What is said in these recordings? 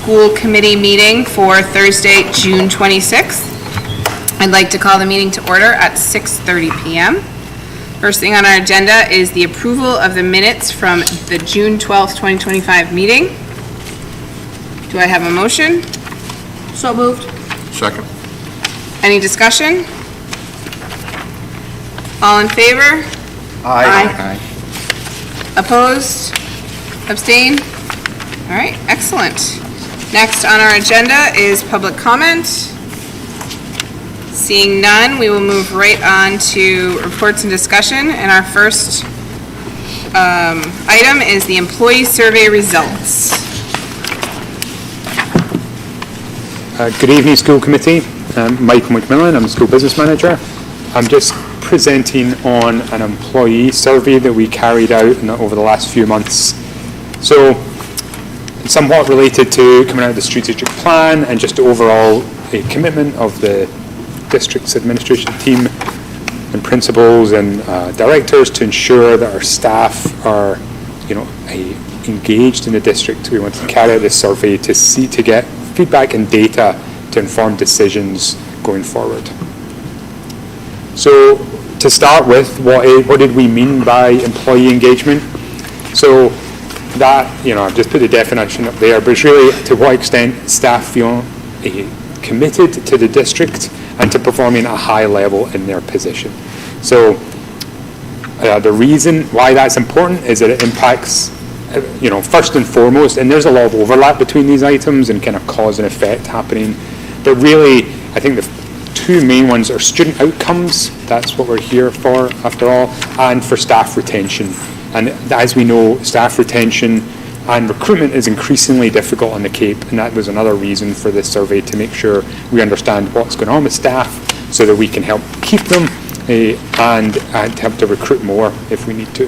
school committee meeting for Thursday, June 26th. I'd like to call the meeting to order at 6:30 p.m. First thing on our agenda is the approval of the minutes from the June 12th, 2025 meeting. Do I have a motion? So moved. Second. Any discussion? All in favor? Aye. Opposed? Abstain? All right, excellent. Next on our agenda is public comment. Seeing none, we will move right on to reports and discussion. And our first item is the employee survey results. Good evening, school committee. I'm Michael McMillan. I'm the school business manager. I'm just presenting on an employee survey that we carried out over the last few months. So, somewhat related to coming out of the strategic plan and just overall a commitment of the district's administration team and principals and directors to ensure that our staff are, engaged in the district. We want to carry out this survey to get feedback and data to inform decisions going forward. So, to start with, what did we mean by employee engagement? So that, I've just put the definition up there, but it's really to what extent staff feel committed to the district and to performing at a high level in their position. So the reason why that's important is that it impacts, first and foremost, and there's a lot of overlap between these items and kind of cause and effect happening, but really, I think the two main ones are student outcomes, that's what we're here for after all, and for staff retention. And as we know, staff retention and recruitment is increasingly difficult on the Cape, and that was another reason for this survey, to make sure we understand what's going on with staff so that we can help keep them and help to recruit more if we need to.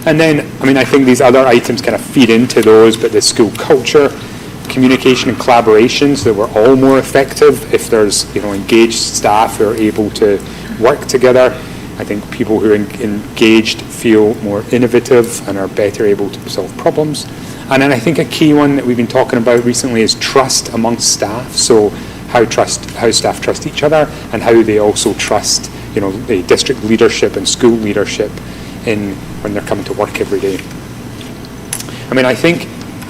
And then, I think these other items kind of feed into those, but the school culture, communication and collaboration, so that we're all more effective if there's engaged staff who are able to work together. I think people who are engaged feel more innovative and are better able to solve problems. And then I think a key one that we've been talking about recently is trust amongst staff. So how staff trust each other and how they also trust the district leadership and school leadership when they're coming to work every day.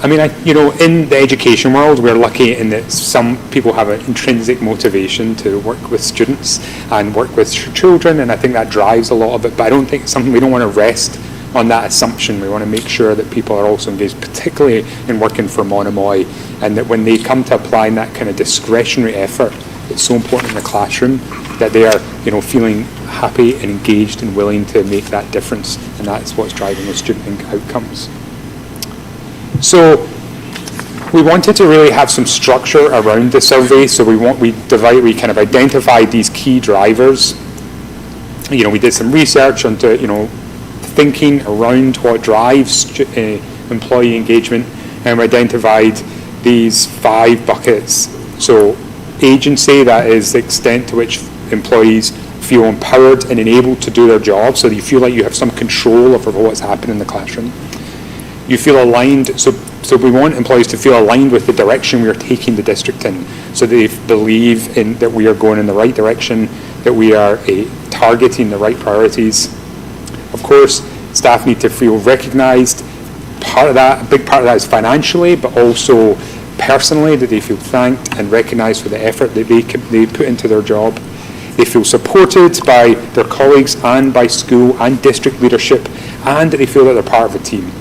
In the education world, we're lucky in that some people have an intrinsic motivation to work with students and work with children, and I think that drives a lot of it. But I don't think we don't want to rest on that assumption. We want to make sure that people are also engaged, particularly in working for Monomoy, and that when they come to applying that kind of discretionary effort that's so important in the classroom, that they are feeling happy and engaged and willing to make that difference, and that's what's driving those student outcomes. So we wanted to really have some structure around the survey. So we kind of identified these key drivers. We did some research onto thinking around what drives employee engagement, and we identified these 5 buckets. So agency, that is the extent to which employees feel empowered and enabled to do their job, so that you feel like you have some control over what's happening in the classroom. You feel aligned, so we want employees to feel aligned with the direction we are taking the district in, so they believe that we are going in the right direction, that we are targeting the right priorities. Of course, staff need to feel recognised. A big part of that is financially, but also personally, that they feel thanked and recognised for the effort that they put into their job. They feel supported by their colleagues and by school and district leadership, and that they feel that they're part of a team.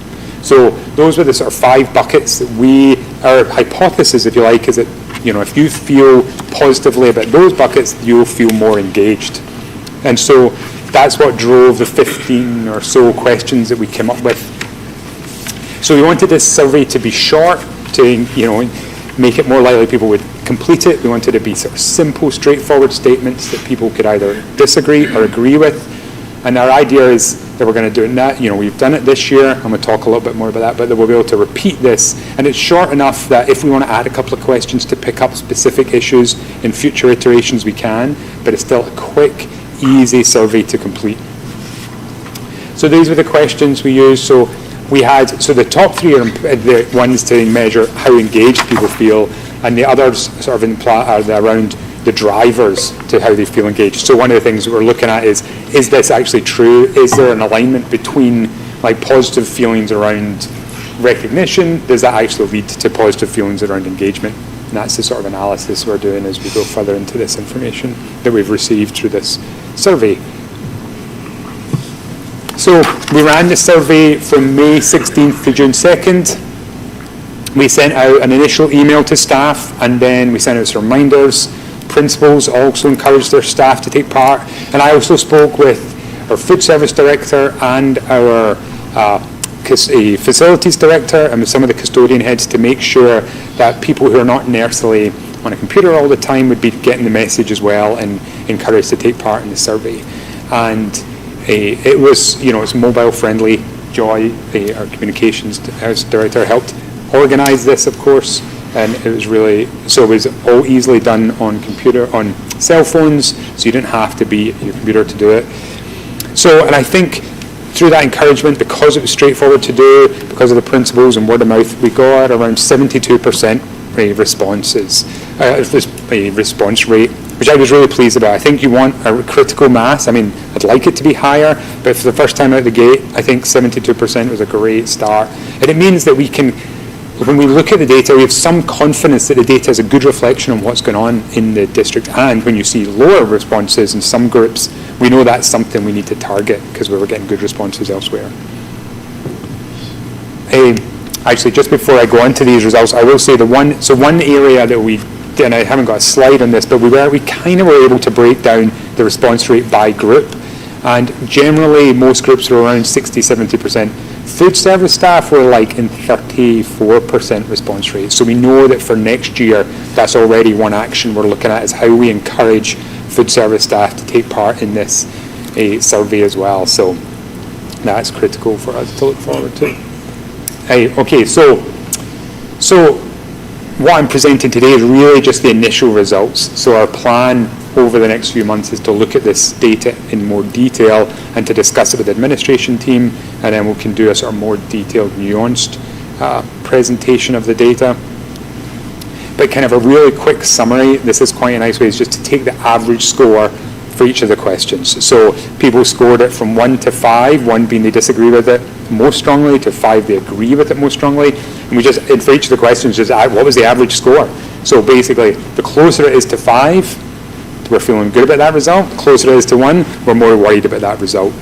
So those were the sort of 5 buckets that our hypothesis, if you like, is that, if you feel positively about those buckets, you'll feel more engaged. And so that's what drove the 15 or so questions that we came up with. So we wanted this survey to be short, to, make it more likely people would complete it. We wanted it to be sort of simple, straightforward statements that people could either disagree or agree with. And our idea is that we're going to do it now. We've done it this year. I'm going to talk a little bit more about that, but that we'll be able to repeat this. And it's short enough that if we want to add a couple of questions to pick up specific issues in future iterations, we can, but it's still a quick, easy survey to complete. So these were the questions we used. So we had, so the top three are the ones to measure how engaged people feel, and the others sort of are around the drivers to how they feel engaged. So one of the things that we're looking at is this actually true? Is there an alignment between like positive feelings around recognition? Does that actually lead to positive feelings around engagement? And that's the sort of analysis we're doing as we go further into this information that we've received through this survey. So we ran the survey from May 16th to June 2nd. We sent out an initial email to staff, and then we sent out some reminders. Principals also encouraged their staff to take part. And I also spoke with our food service director and our facilities director and with some of the custodian heads to make sure that people who are not necessarily on a computer all the time would be getting the message as well and encouraged to take part in the survey. And it was, it's mobile friendly. Joy, our communications director, helped organize this, of course, and it was all easily done on cell phones, so you didn't have to be at your computer to do it. So, and I think through that encouragement, because it was straightforward to do, because of the principles and word of mouth, we got around 72% response rate, which I was really pleased about. I think you want a critical mass. I mean, I'd like it to be higher, but for the first time out the gate, I think 72% was a great start. And it means that we can, when we look at the data, we have some confidence that the data is a good reflection on what's going on in the district. And when you see lower responses in some groups, we know that's something we need to target because we were getting good responses elsewhere. Actually, just before I go into these results, I will say one area that we did, and I haven't got a slide on this, but we kind of were able to break down the response rate by group. And generally, most groups were around 60-70%. Food service staff were like in 34% response rate. So we know that for next year, that's already one action we're looking at, is how we encourage food service staff to take part in this survey as well. So that's critical for us to look forward to. Okay, so what I'm presenting today is really just the initial results. So our plan over the next few months is to look at this data in more detail and to discuss it with the administration team, and then we can do a sort of more detailed, nuanced presentation of the data. But kind of a really quick summary, this is quite a nice way, is just to take the average score for each of the questions. So people scored it from 1 to 5, 1 being they disagree with it most strongly, to 5 they agree with it most strongly. And we just, and for each of the questions, just add what was the average score. So basically, the closer it is to 5, we're feeling good about that result. The closer it is to 1, we're more worried about that result.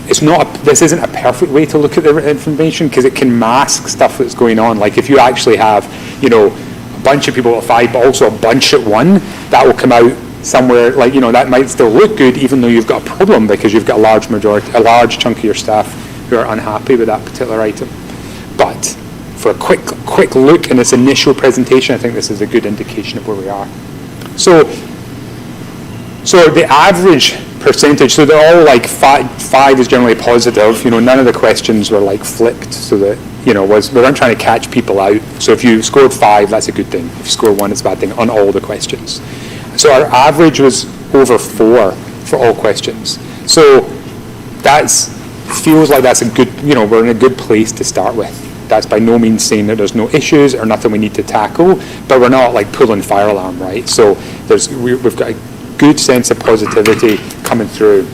This isn't a perfect way to look at the information because it can mask stuff that's going on. Like if you actually have, a bunch of people at 5, but also a bunch at 1, that will come out somewhere, that might still look good even though you've got a problem because you've got a large chunk of your staff who are unhappy with that particular item. But for a quick look in this initial presentation, I think this is a good indication of where we are. So the average percentage, so they're all like 5 is generally positive. None of the questions were like flipped so that, we weren't trying to catch people out. So if you scored 5, that's a good thing. If you score 1, it's a bad thing on all the questions. So our average was over 4 for all questions. So feels like that's a good, we're in a good place to start with. That's by no means saying that there's no issues or nothing we need to tackle, but we're not like pulling fire alarm, right? So we've got a good sense of positivity coming through.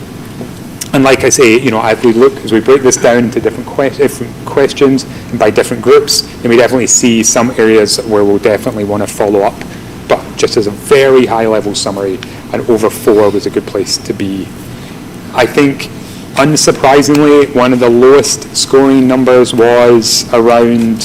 And like I say, as we break this down into different questions and by different groups, then we definitely see some areas where we'll definitely want to follow up. But just as a very high level summary, and over 4 was a good place to be. I think, unsurprisingly, one of the lowest scoring numbers was around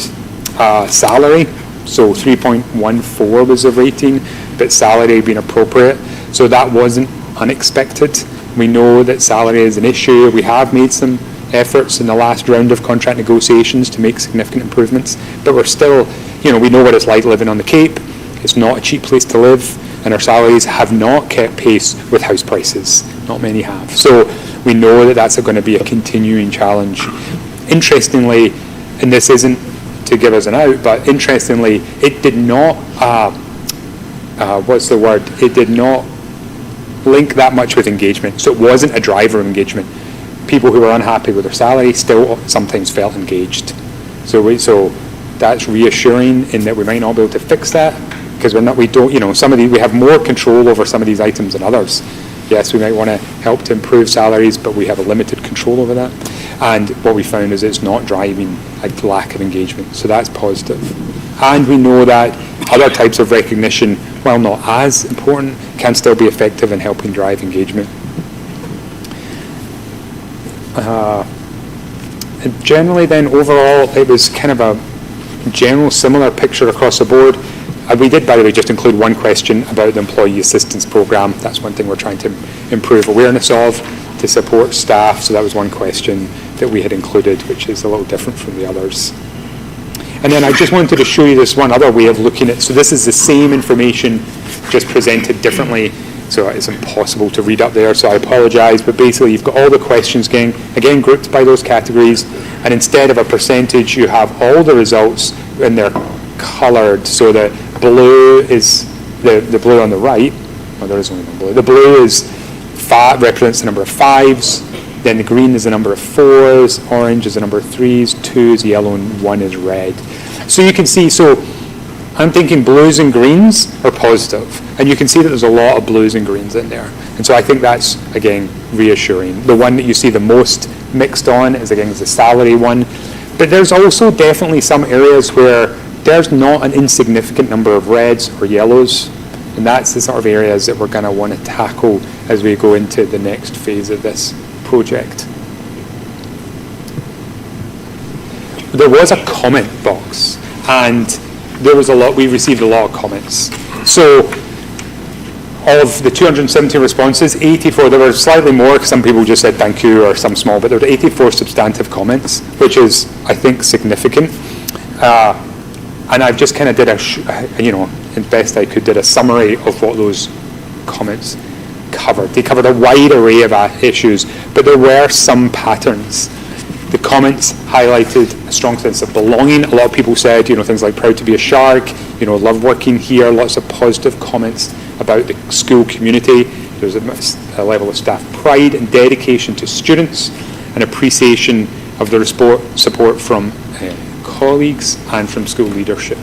salary. So 3.14 was the rating, but salary being appropriate. So that wasn't unexpected. We know that salary is an issue. We have made some efforts in the last round of contract negotiations to make significant improvements, but we're still, we know what it's like living on the Cape. It's not a cheap place to live, and our salaries have not kept pace with house prices. Not many have. So we know that that's going to be a continuing challenge. Interestingly, and this isn't to give us an out, but interestingly, it did not, it did not link that much with engagement. So it wasn't a driver of engagement. people who were unhappy with their salary still sometimes felt engaged. So that's reassuring in that we might not be able to fix that, because we have more control over some of these items than others. Yes, we might want to help to improve salaries, but we have a limited control over that. And what we found is it's not driving a lack of engagement, so that's positive. And we know that other types of recognition, while not as important, can still be effective in helping drive engagement. And generally then, overall, it was kind of a general similar picture across the board. We did, by the way, just include one question about the Employee Assistance Programme. That's one thing we're trying to improve awareness of to support staff. So that was one question that we had included, which is a little different from the others. And then I just wanted to show you this one other way of looking at. So this is the same information, just presented differently. So it's impossible to read up there, so I apologise. But basically, you've got all the questions again grouped by those categories. And instead of a percentage, you have all the results, and they're coloured. So the blue is the blue on the right. Oh, there is only one blue. The blue represents the number of 5s. Then the green is the number of 4s. Orange is the number of 3s. 2 is yellow, and 1 is red. So you can see. So I'm thinking blues and greens are positive. And you can see that there's a lot of blues and greens in there. And so I think that's, again, reassuring. The one that you see the most mixed on is the salary one. But there's also definitely some areas where there's not an insignificant number of reds or yellows. And that's the sort of areas that we're going to want to tackle as we go into the next phase of this project. There was a comment box, and we received a lot of comments. So of the 270 responses, 84, there were slightly more because some people just said thank you or some small, but there were 84 substantive comments, which is, I think, significant. And I've just kind of did in best I could, did a summary of what those comments covered. They covered a wide array of issues, but there were some patterns. The comments highlighted a strong sense of belonging. A lot of people said, things like proud to be a shark, love working here, lots of positive comments about the school community. There's a level of staff pride and dedication to students, and appreciation of the support from colleagues and from school leadership.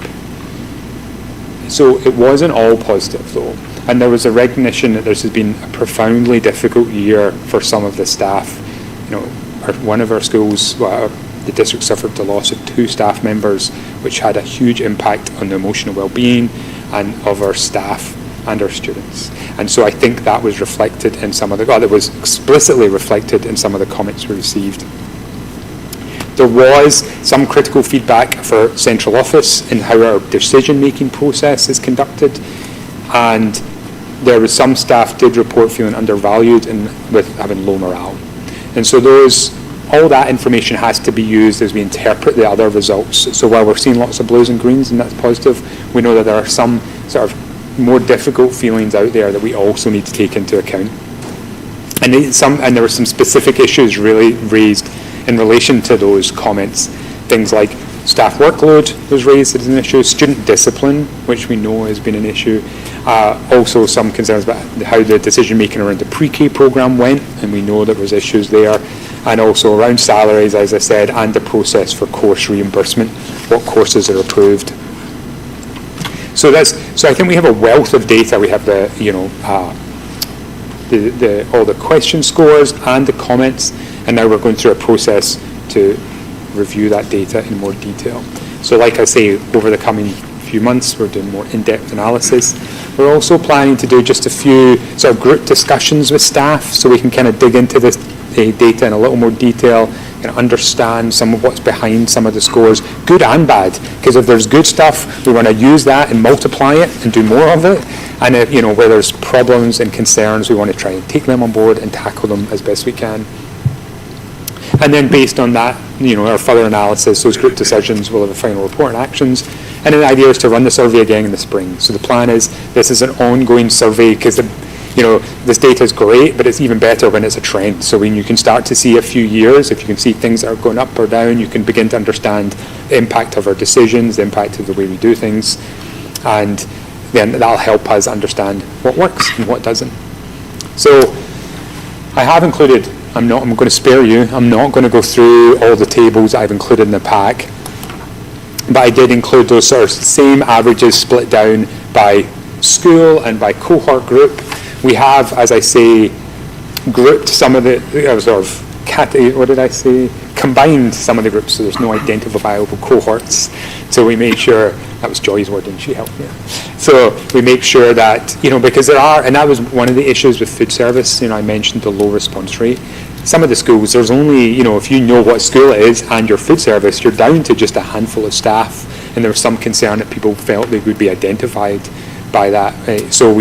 So it wasn't all positive though, and there was a recognition that this has been a profoundly difficult year for some of the staff. One of our schools, the district suffered the loss of 2 staff members, which had a huge impact on the emotional well-being and of our staff and our students. And so I think that was reflected in that was explicitly reflected in some of the comments we received. There was some critical feedback for central office in how our decision-making process is conducted, and there was some staff did report feeling undervalued and with having low morale. And so all that information has to be used as we interpret the other results. So while we're seeing lots of blues and greens, and that's positive, we know that there are some sort of more difficult feelings out there that we also need to take into account. And there were some specific issues really raised in relation to those comments. Things like staff workload was raised as an issue, student discipline, which we know has been an issue. Also some concerns about how the decision making around the pre-K programme went, and we know there was issues there. And also around salaries, as I said, and the process for course reimbursement, what courses are approved. So I think we have a wealth of data. We have all the question scores and the comments, and now we're going through a process to review that data in more detail. So like I say, over the coming few months, we're doing more in-depth analysis. We're also planning to do just a few sort of group discussions with staff, so we can kind of dig into this data in a little more detail and understand some of what's behind some of the scores, good and bad. Because if there's good stuff, we want to use that and multiply it and do more of it. And if, where there's problems and concerns, we want to try and take them on board and tackle them as best we can. And then based on that, our further analysis, those group decisions will have a final report and actions. And then the idea is to run the survey again in the spring. So the plan is this is an ongoing survey, because this data is great, but it's even better when it's a trend. So when you can start to see a few years, if you can see things that are going up or down, you can begin to understand the impact of our decisions, the impact of the way we do things, and then that'll help us understand what works and what doesn't. So I have included I'm going to spare you. I'm not going to go through all the tables I've included in the pack, but I did include those sort of same averages split down by school and by cohort group. We have, as I say, grouped some of the combined some of the groups, so there's no identifiable cohorts. So we made sure, that was Joy's word, didn't she help me? So we make sure that, because there are, and that was one of the issues with food service, I mentioned the low response rate. Some of the schools, there's only, if you know what school it is and your food service, you're down to just a handful of staff, and there was some concern that people felt they would be identified by that. So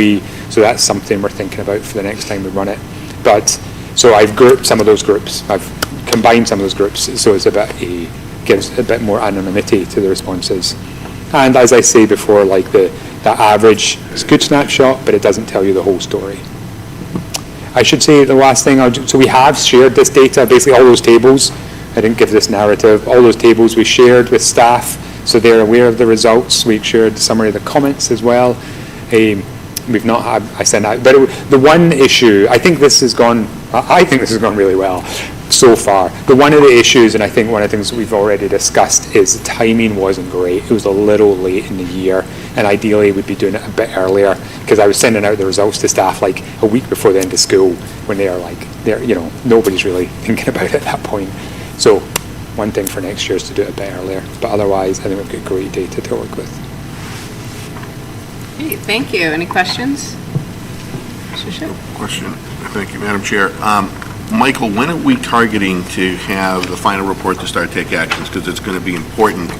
that's something we're thinking about for the next time we run it. But, so I've grouped some of those groups. I've combined some of those groups, so gives a bit more anonymity to the responses. And as I say before, like the average is a good snapshot, but it doesn't tell you the whole story. I should say the last thing, so we have shared this data, basically all those tables. I didn't give this narrative. All those tables we shared with staff, so they're aware of the results. We've shared the summary of the comments as well. We've not had, I sent out, but the one issue, I think this has gone really well so far. But one of the issues, and I think one of the things we've already discussed, is the timing wasn't great. It was a little late in the year, and ideally we'd be doing it a bit earlier, because I was sending out the results to staff like a week before the end of school, when nobody's really thinking about it at that point. So one thing for next year is to do it a bit earlier, but otherwise I think we've got great data to work with. Great, thank you. Any questions? Question. Thank you, Madam Chair. Michael, when are we targeting to have the final report to start take actions? Because it's going to be important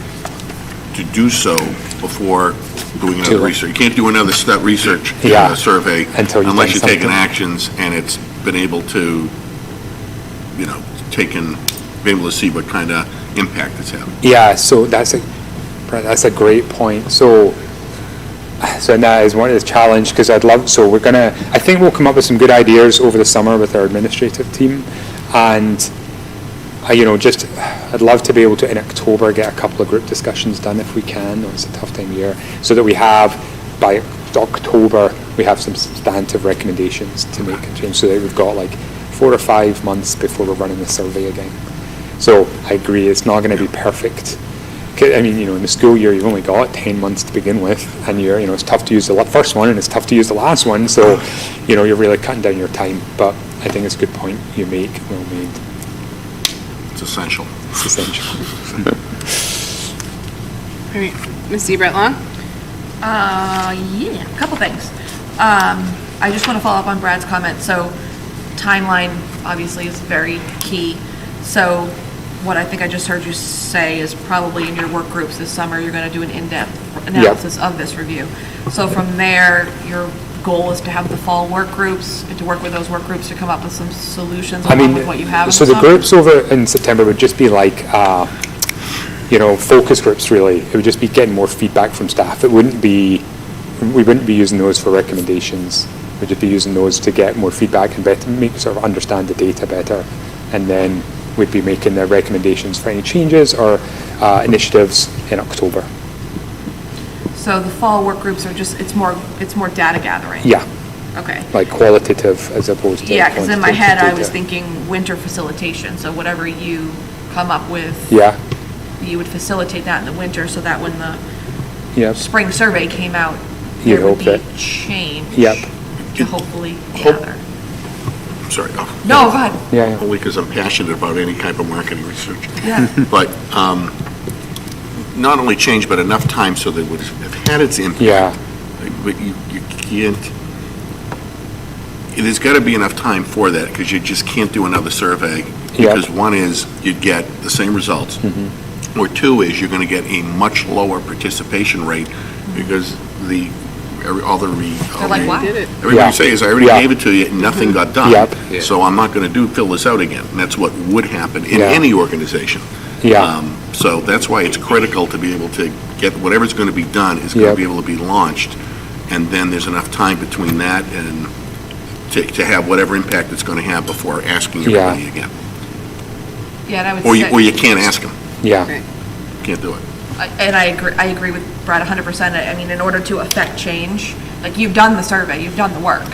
to do so before doing another research. You can't do another research survey unless you've taken actions and it's been able to, be able to see what kind of impact it's having. Yeah, so that's a great point. So that is one of the challenge, because I think we'll come up with some good ideas over the summer with our administrative team, and I'd love to be able to in October get a couple of group discussions done if we can. It's a tough time of year, so that we have by October we have some substantive recommendations to make a change, so that we've got like 4 or 5 months before we're running the survey again. So I agree, it's not going to be perfect. I mean, in the school year, you've only got 10 months to begin with, and it's tough to use the first one, and it's tough to use the last one, so, you're really cutting down your time, but I think it's a good point you make, well made. It's essential. It's essential. All right, Ms. Zebret-Long? A couple things. I just want to follow up on Brad's comment, so timeline, obviously, is very key, so what I think I just heard you say is probably in your work groups this summer, you're going to do an in-depth analysis of this review. So from there, your goal is to have the fall work groups and to work with those work groups to come up with some solutions along with what you have. So the groups over in September would just be like, focus groups really. It would just be getting more feedback from staff. We wouldn't be using those for recommendations. We'd just be using those to get more feedback and understand the data better, and then we'd be making the recommendations for any changes or initiatives in October. So the fall work groups are it's more data gathering? Yeah. Okay. Like qualitative as opposed to... Yeah, because in my head data. I was thinking winter facilitation, so whatever you come up with, you would facilitate that in the winter so that when the spring survey came out, there would be change to hopefully gather. Sorry. No, go ahead. Yeah. Only because I'm passionate about any type of marketing research. Yeah. But not only change, but enough time so that it would have had its impact. Yeah. But you can't, there's got to be enough time for that, because you just can't do another survey. Because one is you'd get the same results, or two is you're going to get a much lower participation rate, because everybody says, I already gave it to you and nothing got done. So I'm not going to fill this out again. And that's what would happen in any organization. So that's why it's critical to be able to get whatever's going to be done is going to be able to be launched. And then there's enough time between that and to have whatever impact it's going to have before asking everybody again. Yeah, and I would or you can't ask them. Right. Can't do it. And I agree with Brad 100%. I mean, in order to affect change, like you've done the survey, you've done the work.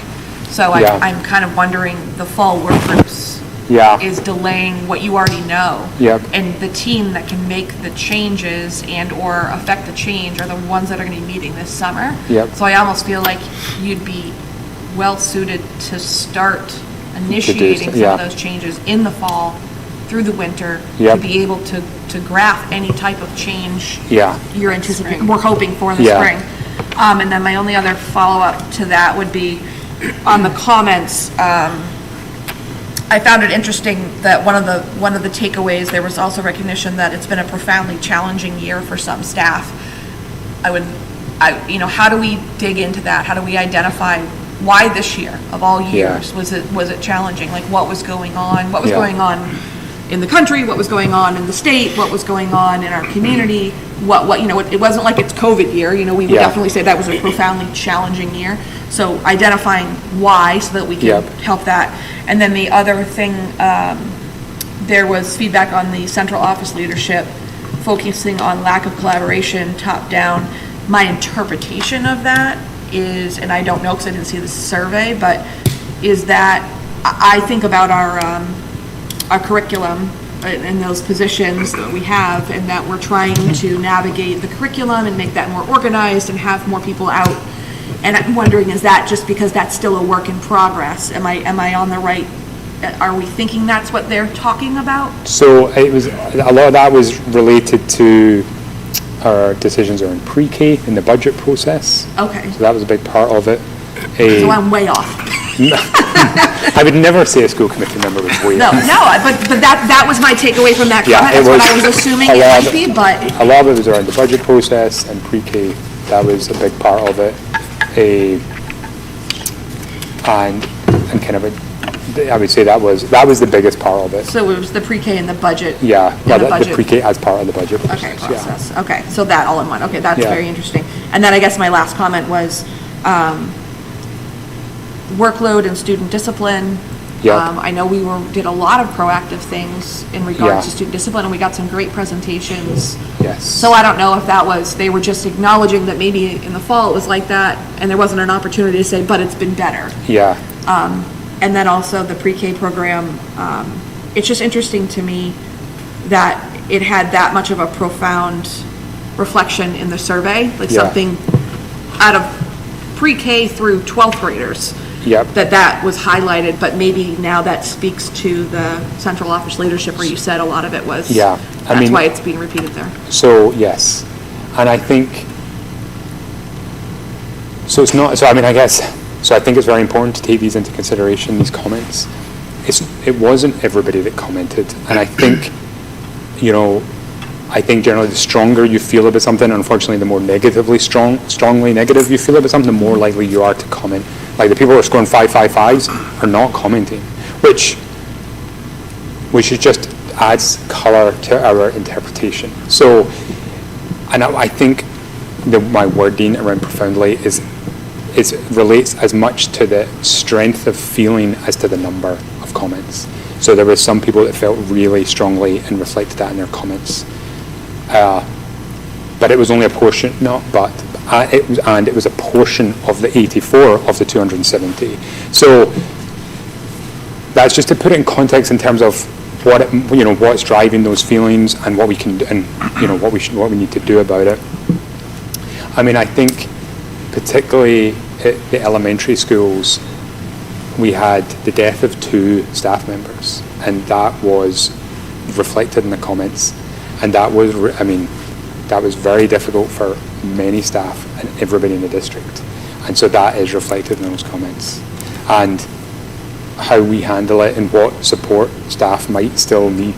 So I'm kind of wondering, the fall work groups, Yeah. is delaying what you already know. Yep. And the team that can make the changes and or affect the change are the ones that are gonna be meeting this summer. Yep. So I almost feel like you'd be well-suited to start initiating some yeah. of those changes in the fall, through the winter, Yep. to be able to graph any type of change Yeah. you're anticipating, we're hoping for in the Yeah. spring. And then my only other follow-up to that would be on the comments. I found it interesting that one of the takeaways, there was also recognition that it's been a profoundly challenging year for some staff. How do we dig into that? How do we identify why this year of all years was it challenging? Like, what was going on? What was going on in the country? What was going on in the state? What was going on in our community? It wasn't like it's COVID year. We would definitely say that was a profoundly challenging year. So identifying why, so that we can help that. And then the other thing, there was feedback on the central office leadership, focusing on lack of collaboration, top down. My interpretation of that is, and I don't know because I didn't see the survey, but is that I think about our curriculum and those positions that we have, and that we're trying to navigate the curriculum and make that more organized and have more people out. And I'm wondering, is that just because that's still a work in progress? Am I on the right, are we thinking that's what they're talking about? So it was, a lot of that was related to our decisions around pre-K in the budget process. Okay. So that was a big part of it. So I'm way off. I would never say a school committee member was way No, off. but that was my takeaway from that comment. it That's what was I was assuming a it lot might be, but. A lot of it was around the budget process and pre-K. That was a big part of it. And kind of I would say that was the biggest part of it. So it was the pre-K and the budget. Yeah, and the pre-K as part of the budget process. Okay, process. Okay, so that all in one. Okay, that's Yeah. very interesting. And then I guess my last comment was workload and student discipline. Yeah. I know we did a lot of proactive things in regards Yeah. to student discipline, and we got some great presentations. Yes. So I don't know if they were just acknowledging that maybe in the fall it was like that, and there wasn't an opportunity to say, but it's been better. Yeah. And then also the pre-K program, it's just interesting to me that it had that much of a profound reflection in the survey, like something out of pre-K through 12th graders. Yep. That was highlighted, but maybe now that speaks to the central office leadership where you said a lot of it was. Yeah. That's why it's being repeated there. So, yes. And I think, so it's not, so I mean, I guess, so I think it's very important to take these into consideration, these comments. It wasn't everybody that commented. And I think, I think generally the stronger you feel about something, unfortunately, the more strongly negative you feel about something, the more likely you are to comment. Like the people who are scoring 5.55s are not commenting, which just adds colour to our interpretation. So, and I think my wording around profoundly relates as much to the strength of feeling as to the number of comments. So there were some people that felt really strongly and reflected that in their comments. But it was only a portion, it was a portion of the 84 of the 270. So that's just to put it in context in terms of what's driving those feelings and what we can do, and what we need to do about it. I mean, I think particularly at the elementary schools, we had the death of 2 staff members, and that was reflected in the comments, and that was very difficult for many staff and everybody in the district, and so that is reflected in those comments. And how we handle it and what support staff might still need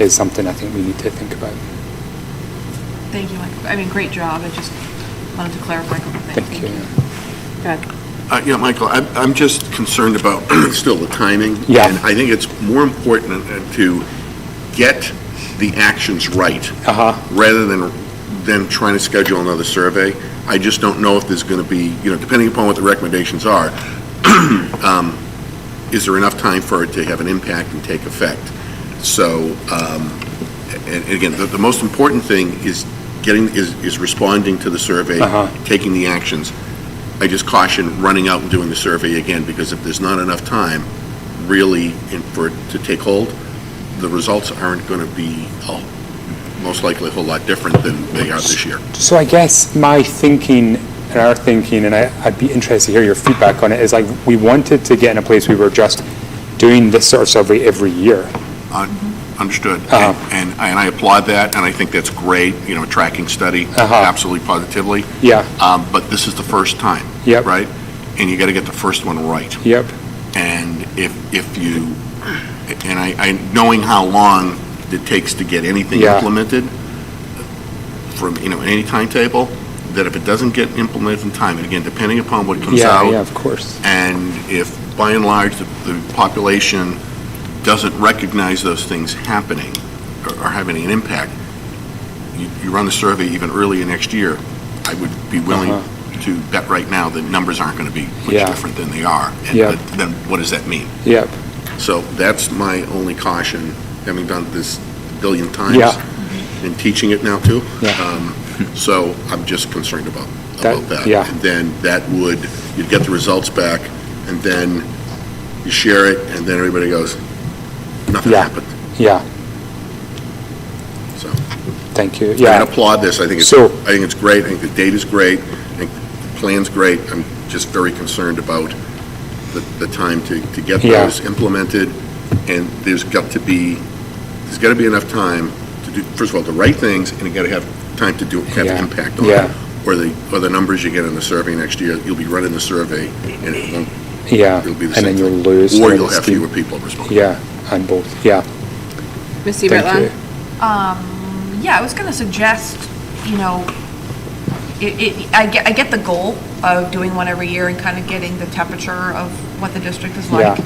is something I think we need to think about. Thank you, Michael. I mean, great job. I just wanted to clarify a couple things. Thank you. Go ahead. Michael, I'm just concerned about still the timing. Yeah. And I think it's more important to get the actions right rather than trying to schedule another survey. I just don't know if there's going to be, depending upon what the recommendations are, is there enough time for it to have an impact and take effect? So, and again, the most important thing is responding to the survey, taking the actions. I just caution running out and doing the survey again, because if there's not enough time, really, for it to take hold, the results aren't going to be most likely a whole lot different than they are this year. So I guess my thinking and our thinking, and I'd be interested to hear your feedback on it, is like we wanted to get in a place we were just doing this sort of survey every year. Understood. And I applaud that, and I think that's great, a tracking study, absolutely positively. Yeah. But this is the first time. Yep. Right? And you got to get the first one right. Yep. And if you, and I knowing how long it takes to get anything implemented from, any timetable, that if it doesn't get implemented in time, and again, depending upon what comes out. Yeah, of course. And if, by and large, the population doesn't recognize those things happening or having an impact, you run the survey even earlier next year, I would be willing to bet right now that numbers aren't going to be much different than they are. And but then what does that mean? Yep. So that's my only caution, having done this a billion times and teaching it now too. Yeah. So I'm just concerned about that. Yeah. And then you'd get the results back, and then you share it, and then everybody goes, nothing happened. Yeah. So Thank you. I Yeah. applaud this. I think it's great. I think the data's great. I think the plan's great. I'm just very concerned about the time to get those implemented, and there's got to be enough time to do, first of all, the right things, and you got to have time to have an impact on it. Or the numbers you get in the survey next year, you'll be running the survey, and it won't. Yeah. It'll be the And same then you'll thing. lose. Or you'll have fewer people responding. Yeah, and both. Yeah. Ms. Thank Seibert-Long? you. Yeah, I was going to suggest, I get the goal of doing one every year and kind of getting the temperature of what the district is like. Yeah.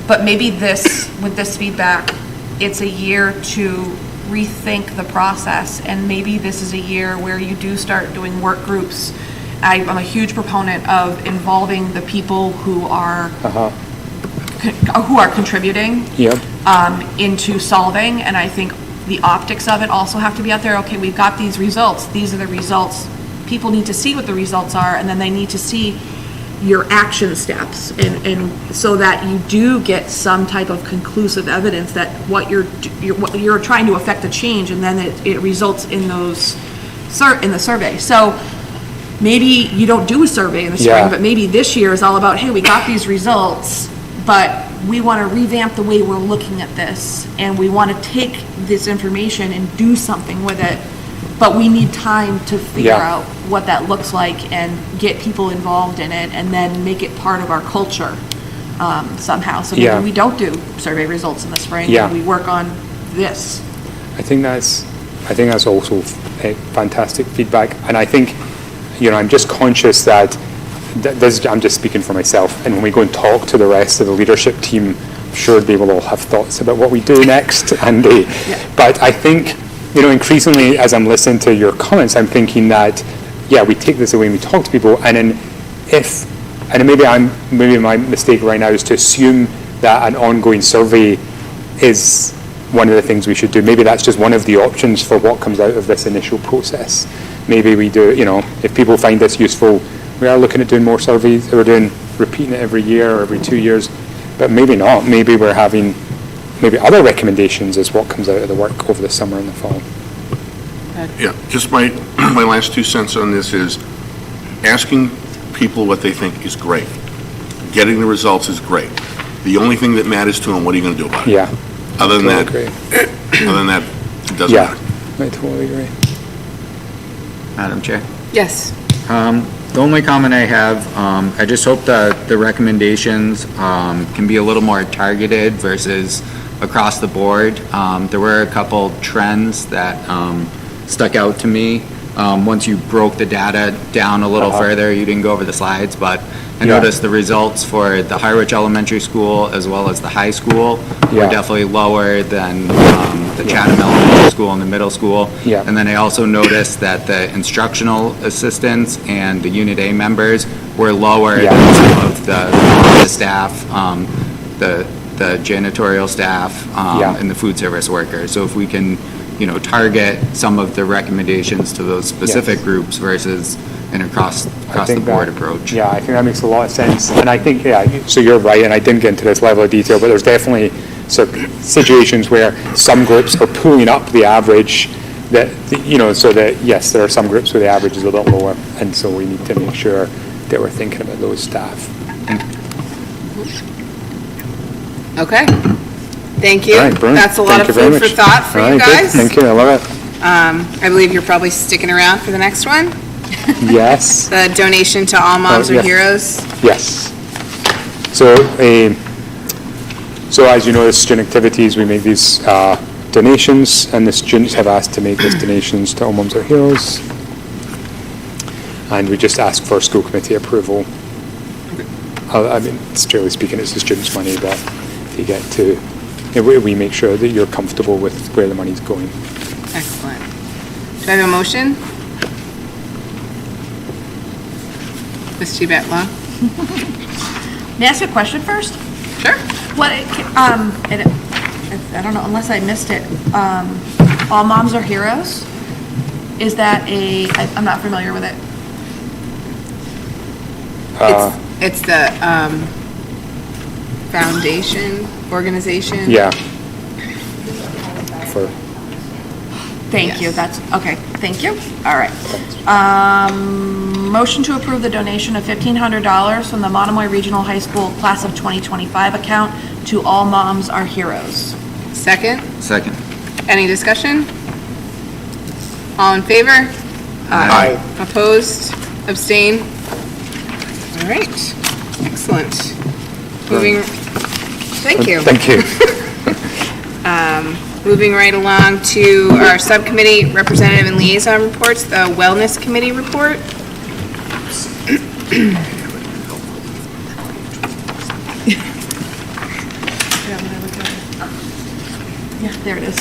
But maybe with this feedback, it's a year to rethink the process, and maybe this is a year where you do start doing work groups. I'm a huge proponent of involving the people who are contributing into solving, and I think the optics of it also have to be out there. Okay, we've got these results. These are the results. People need to see what the results are, and then they need to see your action steps, and so that you do get some type of conclusive evidence that what you're trying to affect a change, and then it results in in the survey. So maybe you don't do a survey in the spring, but maybe this year is all about, hey, we got these results, but we want to revamp the way we're looking at this, and we want to take this information and do something with it, but we need time to figure out what that looks like and get people involved in it, and then make it part of our culture somehow. So maybe we don't do survey results in the spring, and we work on this. I think that's also fantastic feedback, and I think, I'm just conscious that I'm just speaking for myself, and when we go and talk to the rest of the leadership team, I'm sure they will all have thoughts about what we do next, and but I think, increasingly as I'm listening to your comments, I'm thinking that, we take this away and we talk to people, and then maybe my mistake right now is to assume that an ongoing survey is one of the things we should do. Maybe that's just one of the options for what comes out of this initial process. Maybe we do, if people find this useful, we are looking at doing more surveys, we're repeating it every year or every 2 years, but maybe not. Maybe we're having other recommendations as what comes out of the work over the summer and the fall. Yeah, just my last 2 cents on this is asking people what they think is great. Getting the results is great. The only thing that matters to them, what are you going to do about it? Yeah. Other than that, it doesn't matter. I totally agree. Madam Chair. Yes. The only comment I have, I just hope that the recommendations can be a little more targeted versus across the board. There were a couple trends that stuck out to me. Once you broke the data down a little further, you didn't go over the slides, but I noticed the results for the Harwich Elementary School as well as the high school were definitely lower than the Chatham Elementary School and the middle school. Yeah. And then I also noticed that the instructional assistants and the Unit A members were lower than some of the staff, the janitorial staff, and the food service workers. So if we can target some of the recommendations to those specific Yes. groups versus an across the think board that- approach. Yeah, I think that makes a lot of sense. And I think, so you're right, and I didn't get into this level of detail, but there's definitely situations where some groups are pulling up the average that, so that, yes, there are some groups where the average is a little lower, and so we need to make sure that we're thinking about those staff. Okay. Thank you. All right, brilliant. That's a lot Thank of you very food for much. thought for All you right, good. guys. Thank you, I love it. I believe you're probably sticking around for the next one, Yes. the donation to All Moms Oh, Are yeah. Heroes. Yes. So as you know, as student activities, we make these donations, and the students have asked to make these donations to All Moms Are Heroes. And we just ask for school committee approval. I mean, strictly speaking, it's the students' money, but they get to, we make sure that you're comfortable with where the money's going. Excellent. Do I have a motion? Ms. Chibetla? May I ask a question first? Sure. What, I don't know, unless I missed it, All Moms Are Heroes? Is that I'm not familiar with it. It's the foundation, organization. Yeah. For, Thank you, Yes. that's, okay, thank you. All right. Motion to approve the donation of $1,500 from the Monomoy Regional High School Class of 2025 account to All Moms Are Heroes. Second, Second. any discussion? All in favor? Aye. Opposed? Abstain? All right, excellent. Moving, thank you. thank you. Moving right along to our subcommittee representative and liaison reports, the Wellness Committee report. Yeah, there it is.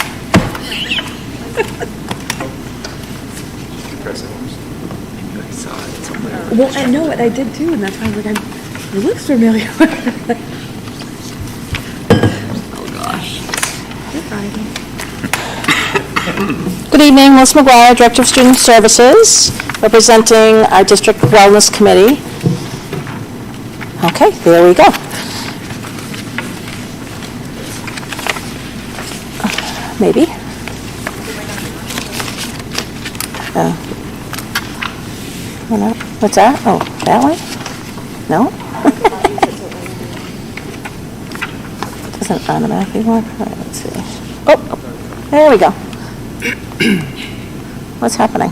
Well, I know it, I did too, and that's why I was like, it looks familiar. Oh, gosh. Good evening, Melissa McGuire, Director of Student Services, representing our District Wellness Committee. Okay, there we go. Maybe. No. What's that? Oh, that one? No? Doesn't automatically work. All right, let's see. Oh, there we go. What's happening?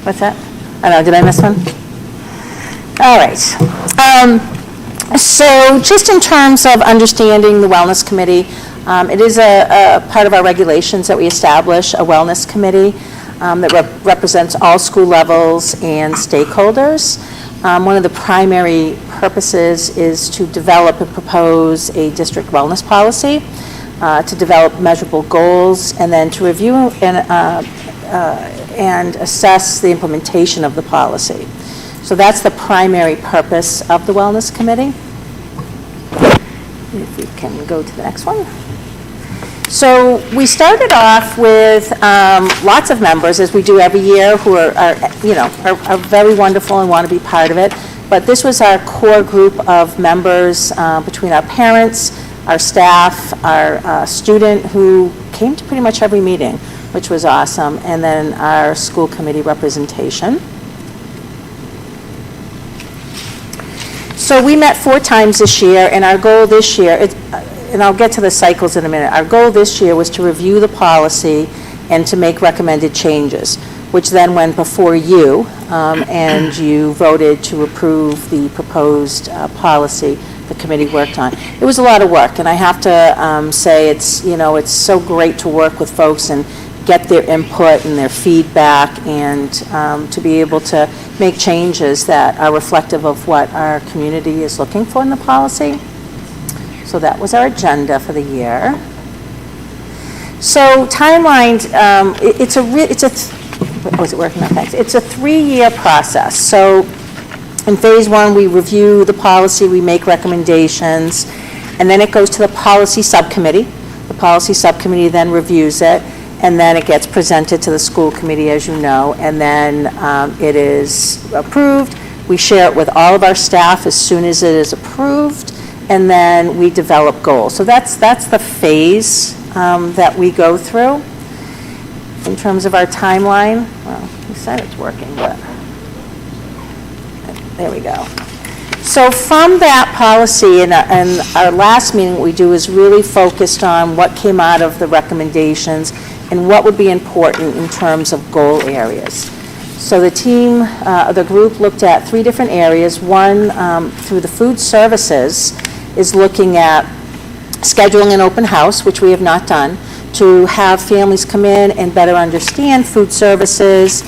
What's that? I don't know, did I miss one? All right. So just in terms of understanding the Wellness Committee, it is a part of our regulations that we establish a Wellness Committee that represents all school levels and stakeholders. One of the primary purposes is to develop and propose a district wellness policy, to develop measurable goals, and then to review and assess the implementation of the policy. So that's the primary purpose of the Wellness Committee. If we can go to the next one. So we started off with lots of members, as we do every year, who are very wonderful and want to be part of it. But this was our core group of members between our parents, our staff, our student who came to pretty much every meeting, which was awesome, and then our school committee representation. So we met 4 times this year, and our goal this year, and I'll get to the cycles in a minute, our goal this year was to review the policy and to make recommended changes, which then went before you, and you voted to approve the proposed policy the committee worked on. It was a lot of work, and I have to say it's so great to work with folks and get their input and their feedback, and to be able to make changes that are reflective of what our community is looking for in the policy. So that was our agenda for the year. So timeline, it's a 3-year process. So in phase 1, we review the policy, we make recommendations, and then it goes to the policy subcommittee. The policy subcommittee then reviews it, and then it gets presented to the school committee, as you know, and then it is approved. We share it with all of our staff as soon as it is approved, and then we develop goals. So that's the phase that we go through. In terms of our timeline, well, we said it's working, but there we go. So from that policy, and our last meeting, what we do is really focused on what came out of the recommendations and what would be important in terms of goal areas. So the team, the group looked at 3 different areas. One, through the food services, is looking at scheduling an open house, which we have not done, to have families come in and better understand food services,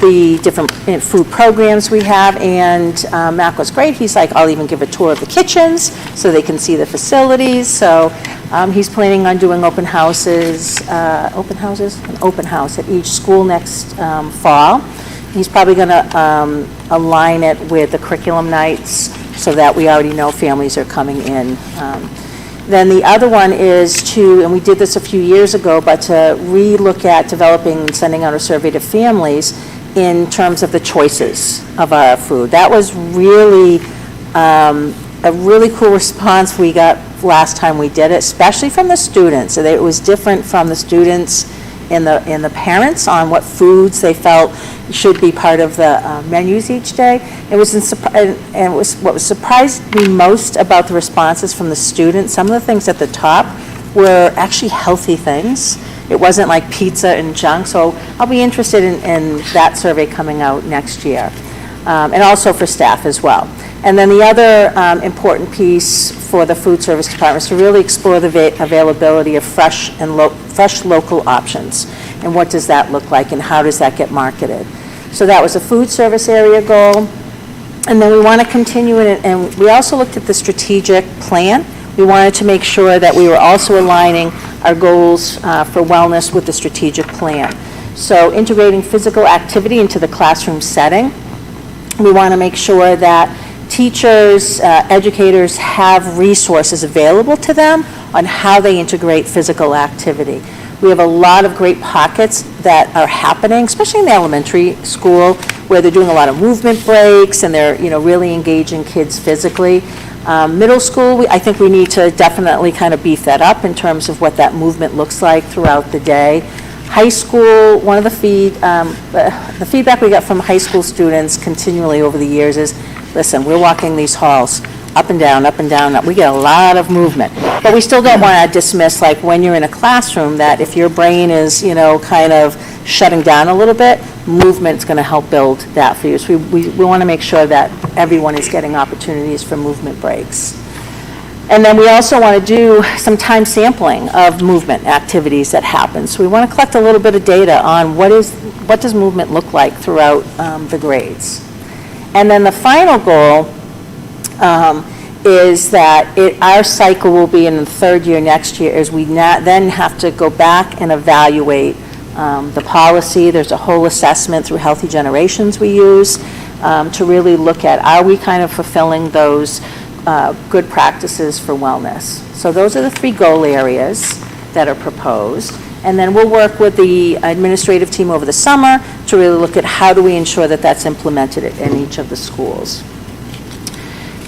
the different food programs we have, and Mac was great. He's like, I'll even give a tour of the kitchens so they can see the facilities. So he's planning on doing an open house at each school next fall. He's probably going to align it with the curriculum nights so that we already know families are coming in. Then the other one is to, and we did this a few years ago, but to re-look at developing and sending out a survey to families in terms of the choices of our food. That was really a really cool response we got last time we did it, especially from the students. So it was different from the students and the parents on what foods they felt should be part of the menus each day. It was what surprised me most about the responses from the students. Some of the things at the top were actually healthy things. It wasn't like pizza and junk. So I'll be interested in that survey coming out next year, and also for staff as well. And then the other important piece for the food service department is to really explore the availability of fresh local options, and what does that look like, and how does that get marketed. So that was a food service area goal. And then we want to continue it, and we also looked at the strategic plan. We wanted to make sure that we were also aligning our goals for wellness with the strategic plan. So integrating physical activity into the classroom setting. We want to make sure that teachers, educators have resources available to them on how they integrate physical activity. We have a lot of great pockets that are happening, especially in the elementary school, where they're doing a lot of movement breaks and they're really engaging kids physically. Middle school, I think we need to definitely kind of beef that up in terms of what that movement looks like throughout the day. High school, one of the feedback we got from high school students continually over the years is, listen, we're walking these halls up and down, up and down, up. We get a lot of movement. But we still don't want to dismiss, like when you're in a classroom, that if your brain is, kind of shutting down a little bit, movement's going to help build that for you. So we want to make sure that everyone is getting opportunities for movement breaks. And then we also want to do some time sampling of movement activities that happen. So we want to collect a little bit of data on what does movement look like throughout the grades. And then the final goal is that our cycle will be in the 3rd year next year, as we then have to go back and evaluate the policy. There's a whole assessment through Healthy Generations we use to really look at, are we kind of fulfilling those good practices for wellness. So those are the 3 goal areas that are proposed. And then we'll work with the administrative team over the summer to really look at how do we ensure that that's implemented in each of the schools.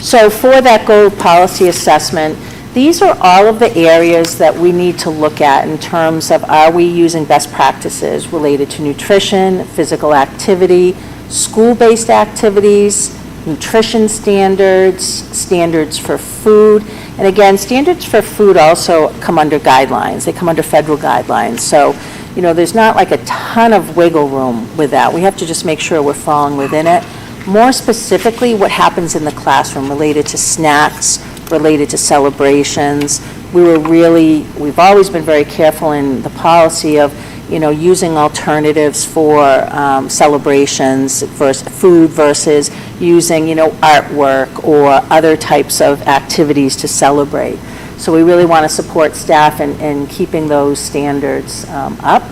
So for that goal policy assessment, these are all of the areas that we need to look at in terms of, are we using best practices related to nutrition, physical activity, school-based activities, nutrition standards, standards for food. And again, standards for food also come under guidelines. They come under federal guidelines. So, there's not like a ton of wiggle room with that. We have to just make sure we're falling within it. More specifically, what happens in the classroom related to snacks, related to celebrations. We've always been very careful in the policy of, using alternatives for celebrations versus food versus using, artwork or other types of activities to celebrate. So we really want to support staff in keeping those standards up.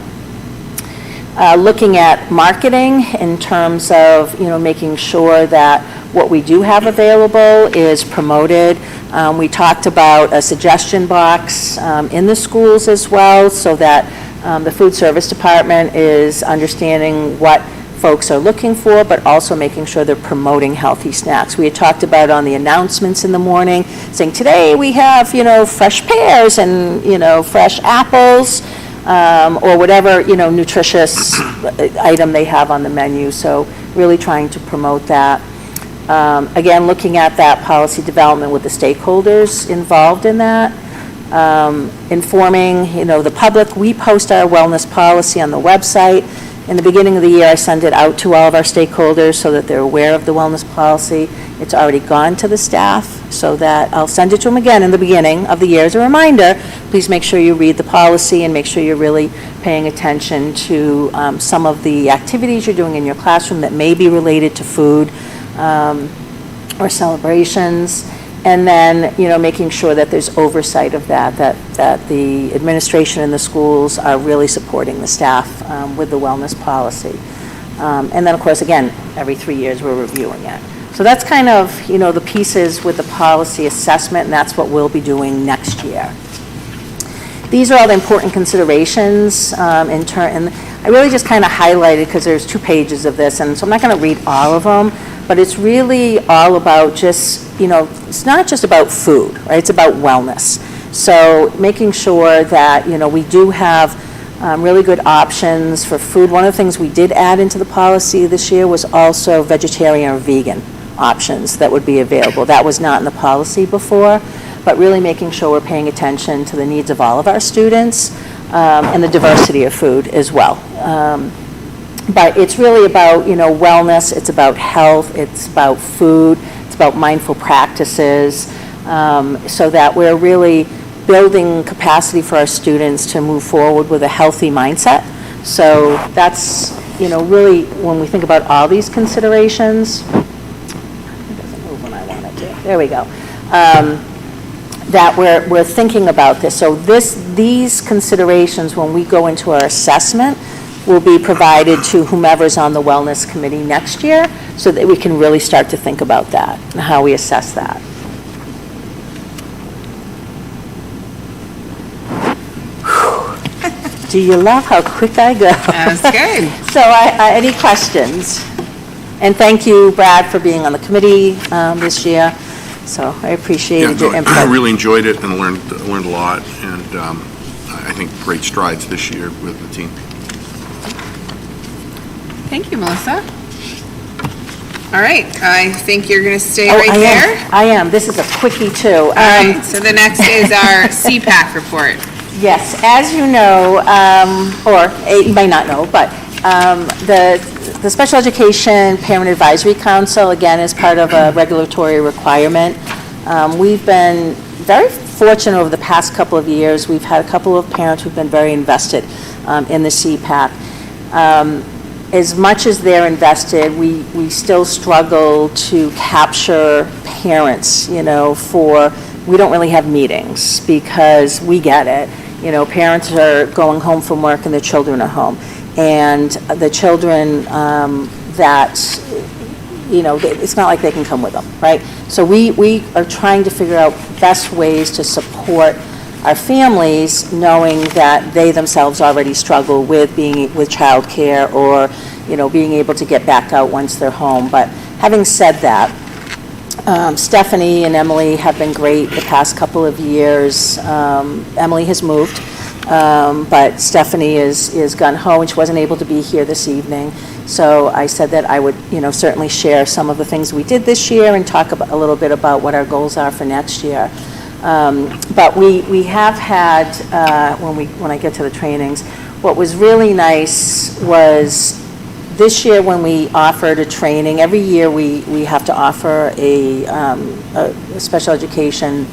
Looking at marketing in terms of, making sure that what we do have available is promoted. We talked about a suggestion box in the schools as well, so that the food service department is understanding what folks are looking for, but also making sure they're promoting healthy snacks. We had talked about on the announcements in the morning, saying today we have, fresh pears and, fresh apples, or whatever, nutritious item they have on the menu. So really trying to promote that. Again, looking at that policy development with the stakeholders involved in that. Informing, the public. We post our wellness policy on the website. In the beginning of the year, I send it out to all of our stakeholders so that they're aware of the wellness policy. It's already gone to the staff, so that I'll send it to them again in the beginning of the year as a reminder. Please make sure you read the policy and make sure you're really paying attention to some of the activities you're doing in your classroom that may be related to food or celebrations. And then, making sure that there's oversight of that the administration and the schools are really supporting the staff with the wellness policy. And then, of course, again, every 3 years, we're reviewing it. So that's kind of, the pieces with the policy assessment, and that's what we'll be doing next year. These are all the important considerations and I really just kind of highlighted because there's 2 pages of this, and so I'm not going to read all of them, but it's really all about just, it's not just about food, right? It's about wellness. So making sure that, we do have really good options for food. One of the things we did add into the policy this year was also vegetarian or vegan options that would be available. That was not in the policy before, but really making sure we're paying attention to the needs of all of our students and the diversity of food as well. But it's really about, wellness, it's about health, it's about food, it's about mindful practices, so that we're really building capacity for our students to move forward with a healthy mindset. So that's, really when we think about all these considerations, it doesn't move when I want it to. There we go. That we're thinking about this. So these considerations, when we go into our assessment, will be provided to whomever's on the wellness committee next year, so that we can really start to think about that and how we assess that. Do you love how quick I go? That's good. So any questions? And thank you, Brad, for being on the committee this year. So I appreciated your input. I really enjoyed it and learned a lot, and I think great strides this year with the team. Thank you, Melissa. All right, I think you're going to stay right there. I am. This is a quickie, too. All right, so the next is our CPAC report. Yes, as you know, or you might not know, but the Special Education Parent Advisory Council, again, is part of a regulatory requirement. We've been very fortunate over the past couple of years. We've had a couple of parents who've been very invested in the CPAC. As much as they're invested, we still struggle to capture parents, we don't really have meetings because we get it. Parents are going home from work and their children are home. And the children it's not like they can come with them, right? So we are trying to figure out best ways to support our families, knowing that they themselves already struggle with childcare or, being able to get back out once they're home. But having said that, Stephanie and Emily have been great the past couple of years. Emily has moved, but Stephanie is gun ho, and she wasn't able to be here this evening. So I said that I would, certainly share some of the things we did this year and talk a little bit about what our goals are for next year. But we have had, when I get to the trainings, what was really nice was this year when we offered a training. Every year we have to offer a special education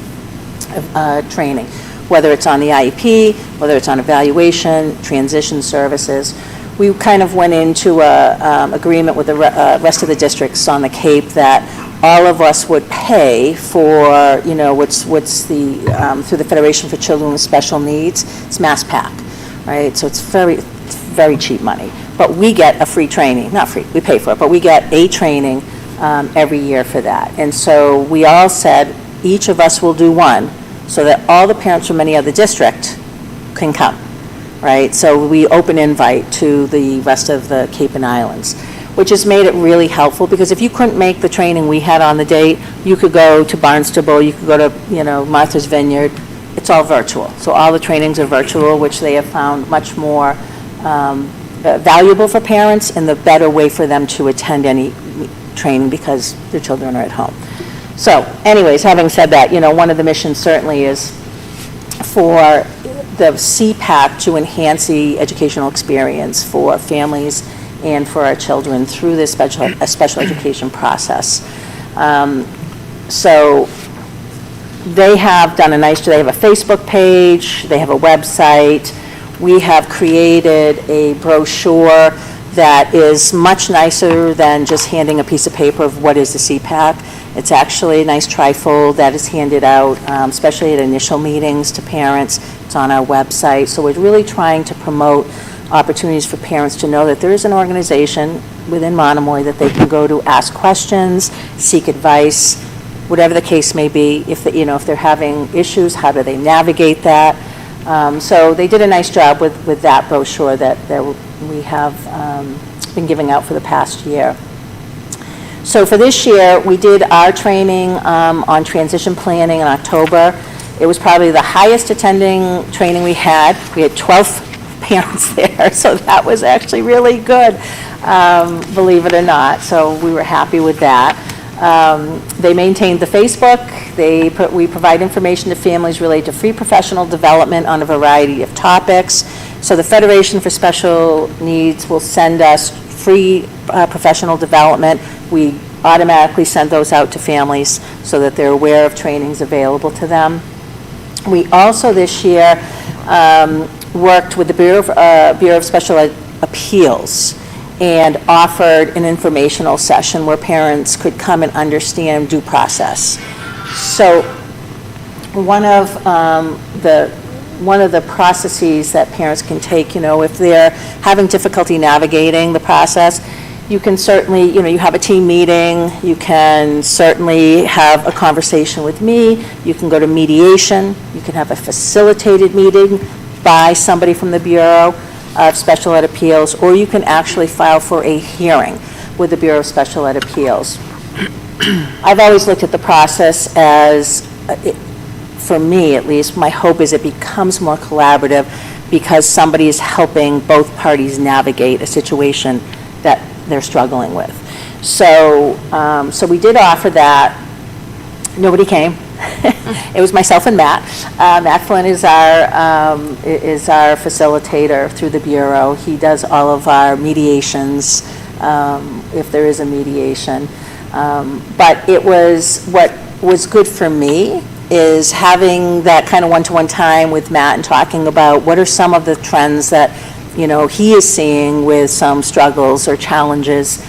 training, whether it's on the IEP, whether it's on evaluation, transition services. We kind of went into a agreement with the rest of the districts on the Cape that all of us would pay for, what's the through the Federation for Children with Special Needs. It's Mass PAC, right? So it's very cheap money. But we get a free training, not free, we pay for it, but we get a training every year for that. And so we all said, each of us will do one, so that all the parents from any other district can come, right? So we open invite to the rest of the Cape and Islands, which has made it really helpful, because if you couldn't make the training we had on the date, you could go to Barnstable, you could go to, Martha's Vineyard. It's all virtual. So all the trainings are virtual, which they have found much more valuable for parents and the better way for them to attend any training because their children are at home. So anyways, having said that, one of the missions certainly is for the CPAC to enhance the educational experience for families and for our children through this special education process. So they have done a nice job. They have a Facebook page, they have a website. We have created a brochure that is much nicer than just handing a piece of paper of what is the CPAC. It's actually a nice trifold that is handed out, especially at initial meetings to parents. It's on our website. So we're really trying to promote opportunities for parents to know that there is an organization within Monomoy that they can go to ask questions, seek advice, whatever the case may be. If they're having issues, how do they navigate that? So they did a nice job with that brochure that we have been giving out for the past year. So for this year, we did our training on transition planning in October. It was probably the highest attending training we had. We had 12 parents there, so that was actually really good, believe it or not. So we were happy with that. They maintained the Facebook. We provide information to families related to free professional development on a variety of topics. So the Federation for Special Needs will send us free professional development. We automatically send those out to families so that they're aware of trainings available to them. We also this year worked with the Bureau of Special Appeals and offered an informational session where parents could come and understand due process. So one of the processes that parents can take, if they're having difficulty navigating the process, you can certainly, you have a team meeting, you can certainly have a conversation with me, you can go to mediation, you can have a facilitated meeting by somebody from the Bureau of Special Ed Appeals, or you can actually file for a hearing with the Bureau of Special Ed Appeals. I've always looked at the process as, for me at least, my hope is it becomes more collaborative because somebody is helping both parties navigate a situation that they're struggling with. So, so we did offer that. Nobody came. It was myself and Matt. Matt Flynn is our facilitator through the Bureau. He does all of our mediations, if there is a mediation. But it was, what was good for me is having that kind of one-to-one time with Matt and talking about what are some of the trends that, he is seeing with some struggles or challenges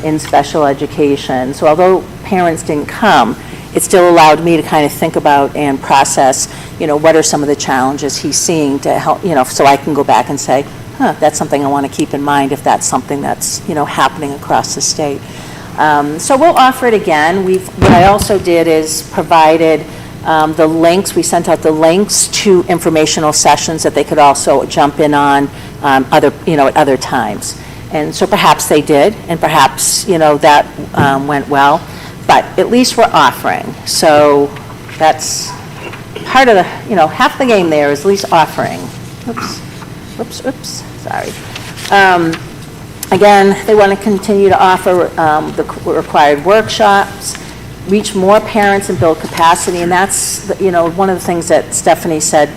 in special education. So although parents didn't come, it still allowed me to kind of think about and process, what are some of the challenges he's seeing to help, so I can go back and say, that's something I want to keep in mind if that's something that's, happening across the state. So we'll offer it again. What I also did is provided the links. We sent out the links to informational sessions that they could also jump in on at other times. And so perhaps they did, and perhaps, that went well. But at least we're offering. So that's part of the, half the game there is at least offering. Oops, sorry. Again, they want to continue to offer the required workshops, reach more parents and build capacity. And that's, one of the things that Stephanie said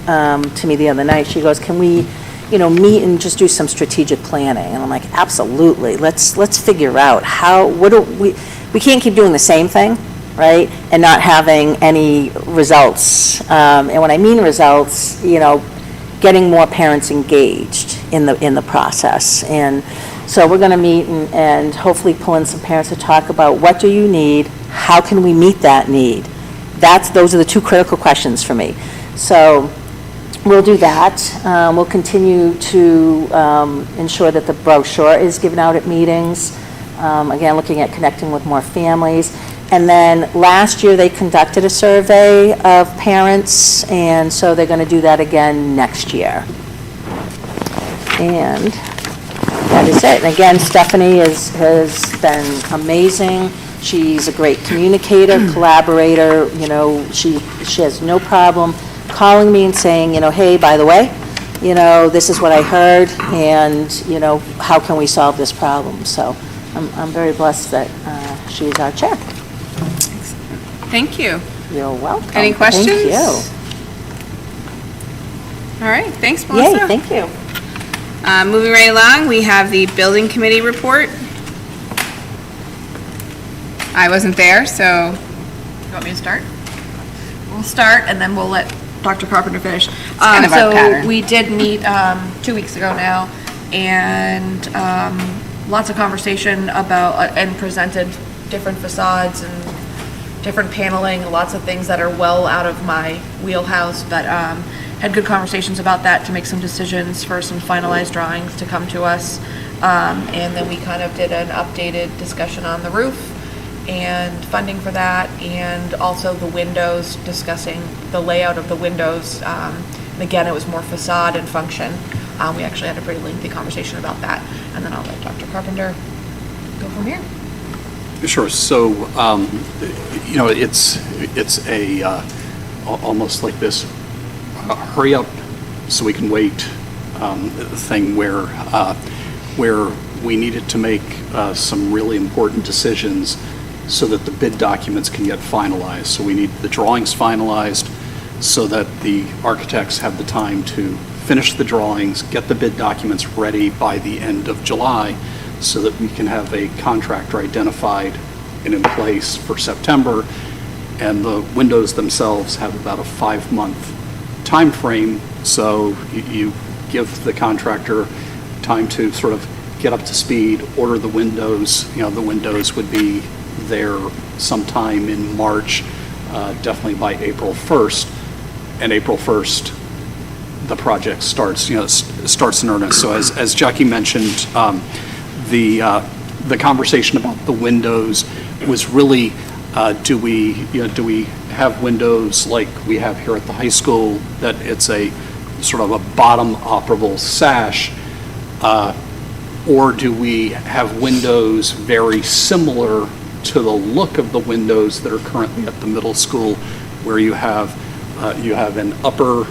to me the other night. She goes, can we, meet and just do some strategic planning? And I'm like, absolutely. Let's figure out we can't keep doing the same thing, right, and not having any results. And when I mean results, getting more parents engaged in the process. And so we're going to meet and hopefully pull in some parents to talk about what do you need, how can we meet that need. Those are the two critical questions for me. So We'll do that. We'll continue to ensure that the brochure is given out at meetings. Again, looking at connecting with more families. And then last year, they conducted a survey of parents, and so they're going to do that again next year. And that is it. And again, Stephanie has been amazing. She's a great communicator, collaborator. You know, she has no problem calling me and saying, you know, hey, by the way, you know, this is what I heard, and, you know, how can we solve this problem? So I'm very blessed that she's our chair. Thank you. You're welcome. Any questions? Thank you. All right, thanks, Melissa. Yay, thank you. Moving right along, we have the building committee report. I wasn't there, so You want me to start? We'll start, and then we'll let Dr. Carpenter finish. kind of our pattern. So we did meet 2 weeks ago now, and lots of conversation about, and presented different facades and different paneling, lots of things that are well out of my wheelhouse, but had good conversations about that to make some decisions for some finalized drawings to come to us. And then we kind of did an updated discussion on the roof and funding for that, and also the windows, discussing the layout of the windows. And again, it was more facade and function. We actually had a pretty lengthy conversation about that, and then I'll let Dr. Carpenter go from here. Sure. So, you know, it's a almost like this hurry up so we can wait thing where we needed to make some really important decisions so that the bid documents can get finalized. So we need the drawings finalized so that the architects have the time to finish the drawings, get the bid documents ready by the end of July, so that we can have a contractor identified and in place for September. And the windows themselves have about a 5-month time frame, so you give the contractor time to sort of get up to speed, order the windows. You know, the windows would be there sometime in March, definitely by April 1st. And April 1st, the project starts, you know, starts in earnest. So as Jackie mentioned, the conversation about the windows was really, do we have windows like we have here at the high school, that it's a sort of a bottom operable sash, or do we have windows very similar to the look of the windows that are currently at the middle school, where you have an upper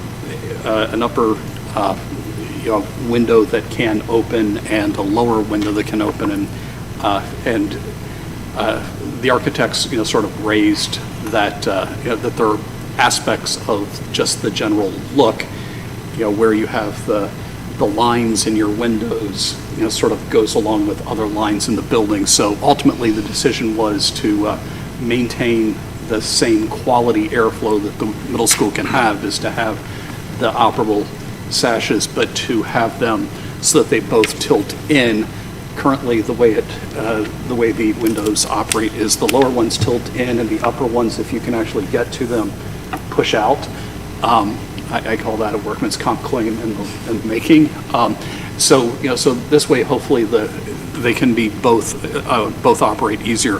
window that can open and a lower window that can open, and the architects, you know, sort of raised that, you know, that there are aspects of just the general look, you know, where you have the lines in your windows, you know, sort of goes along with other lines in the building. So ultimately, the decision was to maintain the same quality airflow that the middle school can have, is to have the operable sashes, but to have them so that they both tilt in. Currently, the way the windows operate is the lower ones tilt in, and the upper ones, if you can actually get to them, push out. I call that a workman's comp claim in the making. So, you know, so this way, hopefully, they can be both operate easier.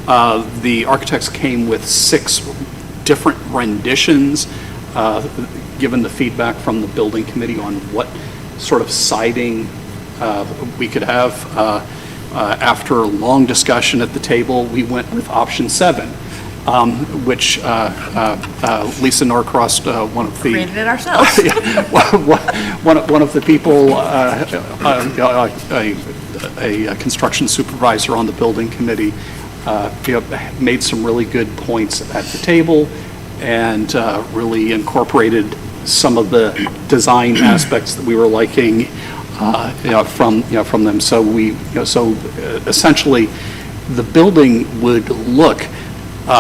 The architects came with 6 different renditions, given the feedback from the building committee on what sort of siding we could have. After a long discussion at the table, we went with option 7, which Lisa Norcross, one of the... Created it ourselves. one of the people, a construction supervisor on the building committee, you know, made some really good points at the table, and really incorporated some of the design aspects that we were liking, from them. So essentially, the building would look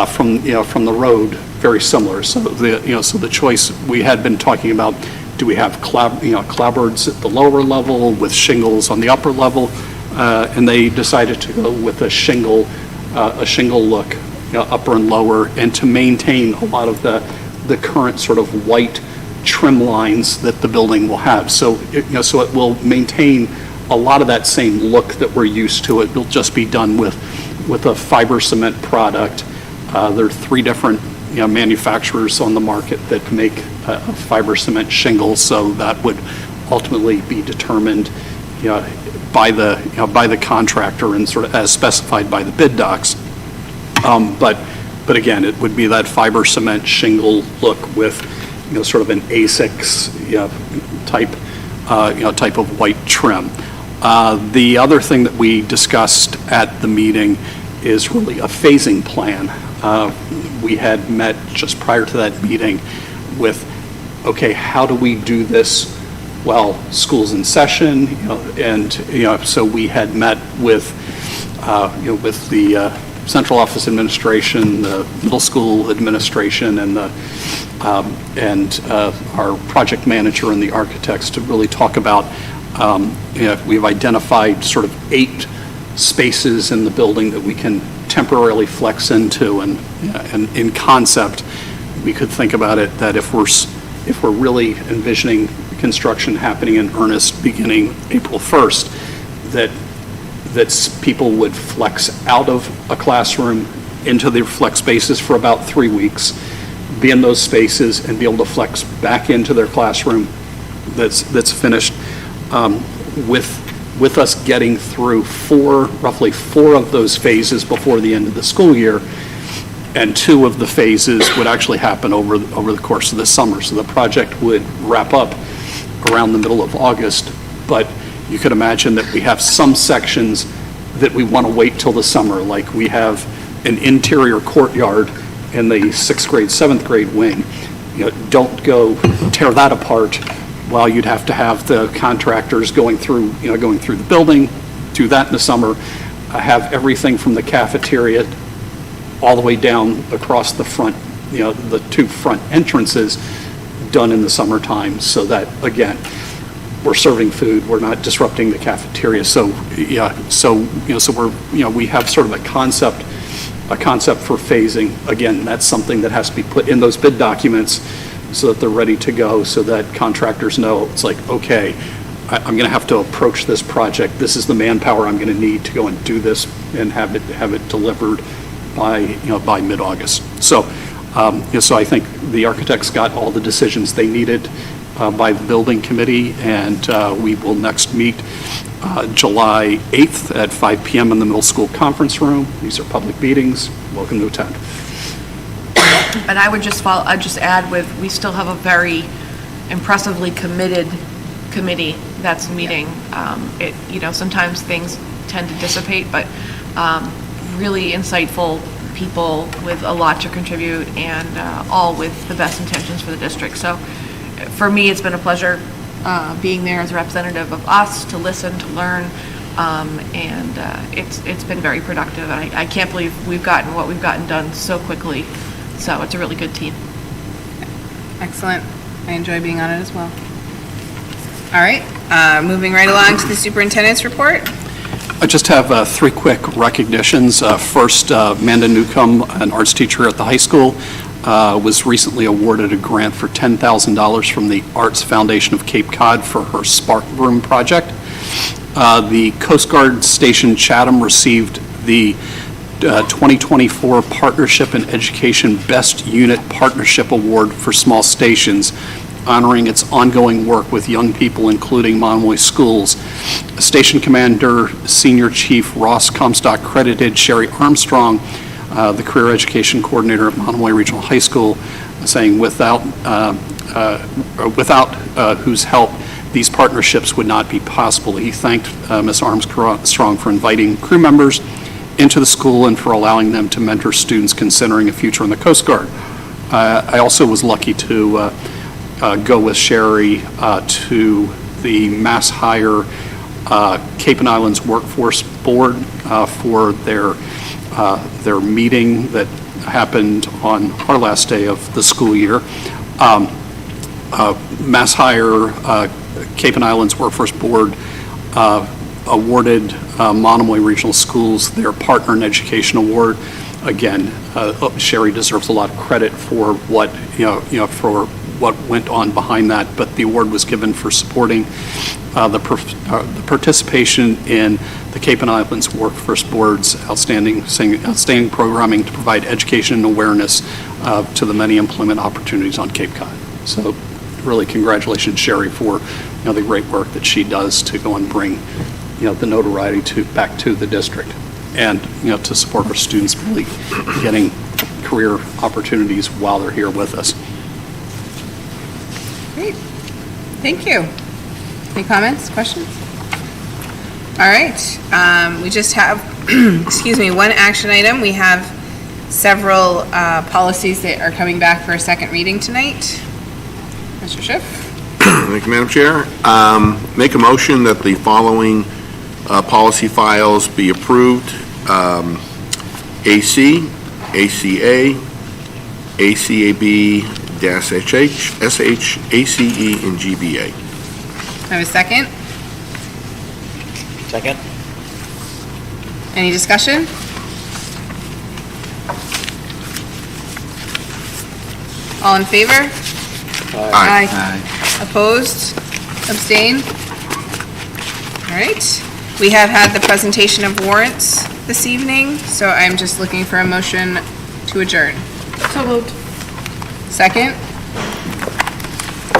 from the road very similar. So the choice we had been talking about: do we have clapboards at the lower level with shingles on the upper level? And they decided to go with a shingle look, upper and lower, and to maintain a lot of the current sort of white trim lines that the building will have. So, so it will maintain a lot of that same look that we're used to. It will just be done with a fiber cement product. There are 3 different manufacturers on the market that make fiber cement shingles, so that would ultimately be determined by the contractor and sort of as specified by the bid docs. But again, it would be that fiber cement shingle look with sort of an A6 type of white trim. The other thing that we discussed at the meeting is really a phasing plan. We had met just prior to that meeting with, okay, how do we do this while school's in session? So we had met with, with the central office administration, the middle school administration, and our project manager and the architects to really talk about. We've identified sort of 8 spaces in the building that we can temporarily flex into, and in concept, we could think about it that if we're really envisioning construction happening in earnest beginning April 1st, that people would flex out of a classroom into their flex spaces for about 3 weeks, be in those spaces and be able to flex back into their classroom that's finished, with us getting through roughly four of those phases before the end of the school year, and 2 of the phases would actually happen over the course of the summer. So the project would wrap up around the middle of August, but you could imagine that we have some sections that we want to wait till the summer, like we have an interior courtyard in the 6th grade, 7th grade wing. Don't go tear that apart while you'd have to have the contractors going through the building, do that in the summer, have everything from the cafeteria all the way down across the front, the 2 front entrances done in the summertime, so that, again, we're serving food, we're not disrupting the cafeteria. So we have sort of a concept for phasing. Again, that's something that has to be put in those bid documents so that they're ready to go, so that contractors know, it's like, okay, I'm going to have to approach this project. This is the manpower I'm going to need to go and do this and have it delivered by mid-August. So I think the architects got all the decisions they needed by the building committee, and we will next meet July 8th at 5 p.m. in the middle school conference room. These are public meetings. Welcome to attend. And I'd just add we still have a very impressively committed committee that's meeting. Sometimes things tend to dissipate, but really insightful people with a lot to contribute, and all with the best intentions for the district. So for me, it's been a pleasure being there as a representative of us, to listen, to learn, and it's been very productive. And I can't believe we've gotten what we've gotten done so quickly. So it's a really good team. Excellent. I enjoy being on it as well. All right, moving right along to the superintendent's report. I just have 3 quick recognitions. First, Amanda Newcomb, an arts teacher at the high school, was recently awarded a grant for $10,000 from the Arts Foundation of Cape Cod for her Spark Room project. The Coast Guard Station Chatham received the 2024 Partnership in Education Best Unit Partnership Award for small stations, honoring its ongoing work with young people, including Monomoy schools. Station Commander Senior Chief Ross Comstock credited Sherry Armstrong, the Career Education Coordinator at Monomoy Regional High School, saying without whose help these partnerships would not be possible. He thanked Ms. Armstrong for inviting crew members into the school and for allowing them to mentor students considering a future in the Coast Guard. I also was lucky to go with Sherry to the Mass Hire Cape and Islands Workforce Board for their meeting that happened on our last day of the school year. Mass Hire Cape and Islands Workforce Board awarded Monomoy Regional Schools their Partner in Education Award. Again, Sherry deserves a lot of credit for for what went on behind that, but the award was given for supporting the participation in the Cape and Islands Workforce Board's outstanding programming to provide education and awareness to the many employment opportunities on Cape Cod. So really congratulations, Sherry, for, the great work that she does to go and bring, the notoriety back to the district and, to support our students really getting career opportunities while they're here with us. Great. Thank you. Any comments, questions? All right. We just have, excuse me, one action item. We have several policies that are coming back for a second reading tonight. Mr. Schiff? Thank you, Madam Chair. Make a motion that the following policy files be approved. AC, ACA, ACAB, SH, SH, ACE, and GBA. I have a second. Second? Any discussion? All in favor? Aye. Opposed? Abstain? All right. We have had the presentation of warrants this evening, so I'm just looking for a motion to adjourn. So moved. Second?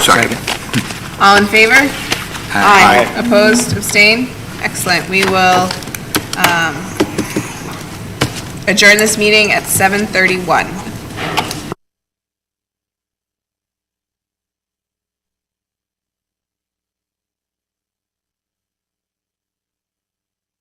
Second. All in favor? Aye. Opposed? Abstain? Excellent. We will adjourn this meeting at 7:31.